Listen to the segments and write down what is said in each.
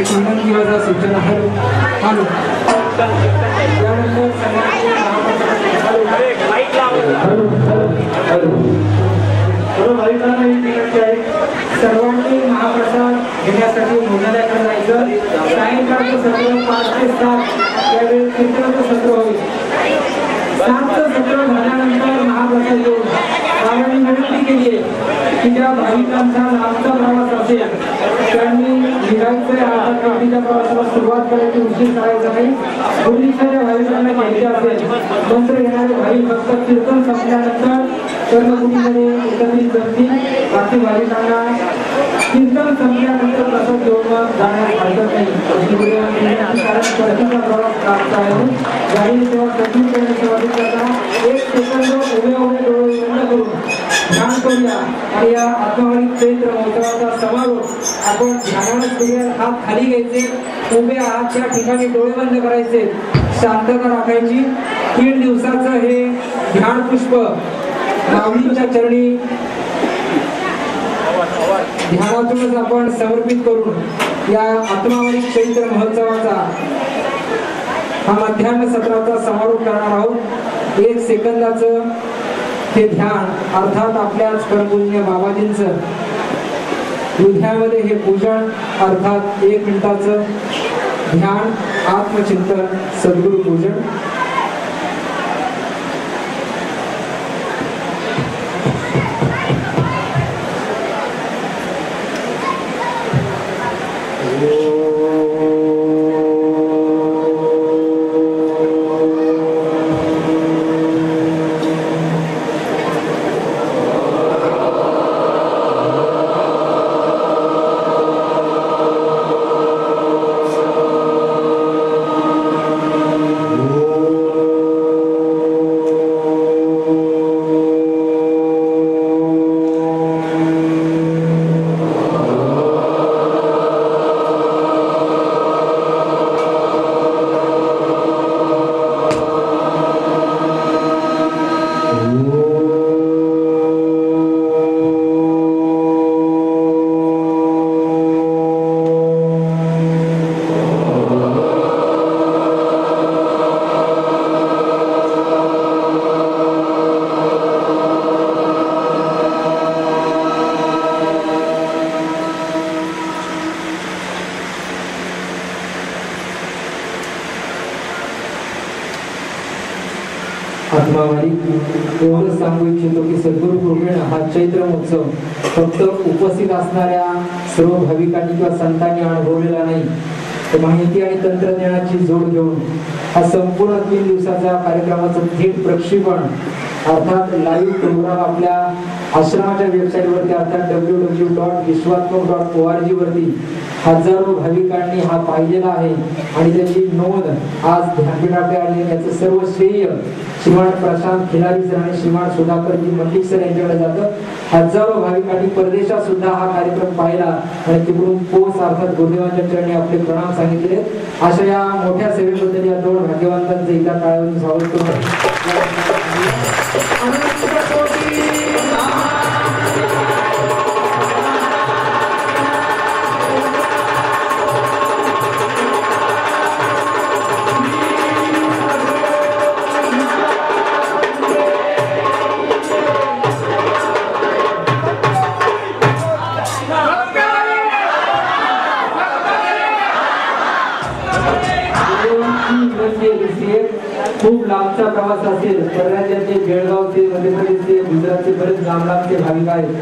एक विनंती माझा सूचना हॅलो हॅलो त्यानंतर सर्वांनी महाप्रसाद घेण्यासाठी भोजनालयाकडे जायचं. सायंकाळचं सत्र 5 ते 7 त्यावेळी कीर्तनाचं सत्र होईल. 7चं सत्र झाल्यानंतर महाप्रसाद घेऊन बाबांनी विनंती केली आहे की ज्या भाविकांचा लांबचा प्रवास असेल त्यांनी निघायचं आटाकाठीच्या प्रवासाला सुरुवात करायची, उशीर करायचा नाही. पूर्वीच्या ज्या भाविकांना घ्यायचे असेल मंत्र घेणारे भाविक फक्त कीर्तन संपल्यानंतर कर्मभूमीमध्ये एकत्रित जमतील. बाकी भाविकांना कीर्तन संपल्यानंतर प्रसाद घेऊन जाण्यास हरकत नाही. कारण परतीचा प्रवास प्राप्त आहे. गाडी सेवा कठीण करण्याची करता 1 सेकंद उभे डोळे बंद करून ध्यान करूया आणि या आत्मावली चैत्र महोत्सवाचा समारोप आपण ध्यानानं करूया. हात खाली घ्यायचे, उभे आहात त्या ठिकाणी डोळे बंद करायचे, शांतता राखायची. 3 दिवसाचं हे ध्यान पुष्प माऊलींच्या चरणी ध्यानातूनच आपण समर्पित करून या आत्मावली चैत्र महोत्सवाचा हा मध्यान्ह सत्राचा समारोप करणार आहोत. 1 सेकंदाचं हे ध्यान अर्थात आपल्याच परमपूज्य बाबाजींचं हृदयामध्ये हे पूजन अर्थात 1 मिनिटाचं ध्यान आत्मचिंतन सद्गुरु पूजन. एवढंच सांगू इच्छितो की सद्गुरु कृपेनं हा चैत्र महोत्सव फक्त उपस्थित असणाऱ्या सर्व भाविकांनी किंवा संतांनी अनुभवलेला नाही, तर माहिती आणि तंत्रज्ञानाची जोड घेऊन हा संपूर्ण 3 दिवसाच्या कार्यक्रमाचं थेट प्रक्षेपण अर्थात लाईव्ह प्रोग्राम आपल्या आश्रमाच्या वेबसाईटवरती अर्थात www.vishwatmak.org वरती हजारो भाविकांनी हा पाहिलेला आहे आणि त्याची नोंद आज ध्यानपीठाकडे आली. याचं सर्व श्रेय श्रीमान प्रशांत खिलारी सर आणि श्रीमान सुधाकरजी मंडिक सर यांच्याकडे जातं. हजारो भाविकांनी परदेशात सुद्धा हा कार्यक्रम पाहिला आणि तिकडून पोच अर्थात गुरुदेवांच्या चरणी आपले प्रणाम सांगितले. अशा या मोठ्या सेवेबद्दल या 2 भाग्यवंतांचं एकदा टाळ्यावरून स्वागत करू. खूप लांबचा प्रवास असेल, परराज्याचे, बेळगावचे, मध्य प्रदेशचे, गुजरातचे बरेच लांबचे भाविक आहेत.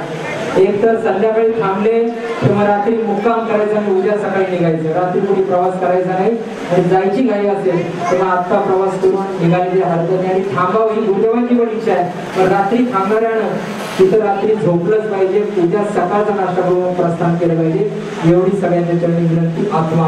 एक तर संध्याकाळी थांबले किंवा रात्री मुक्काम करायचा आणि उद्या सकाळी निघायचं. रात्री कुठे प्रवास करायचा नाही आणि जायची घाई असेल तेव्हा आत्ता प्रवास करून निघालेली हरकत नाही आणि थांबावं ही गुरुदेवांची पण इच्छा आहे. पण रात्री थांबणाऱ्यानं तिथं रात्री झोपलंच पाहिजे, उद्या सकाळचा नाश्ता करून प्रस्थान केलं पाहिजे. एवढी सगळ्यांच्या चरणी विनंती. आत्मा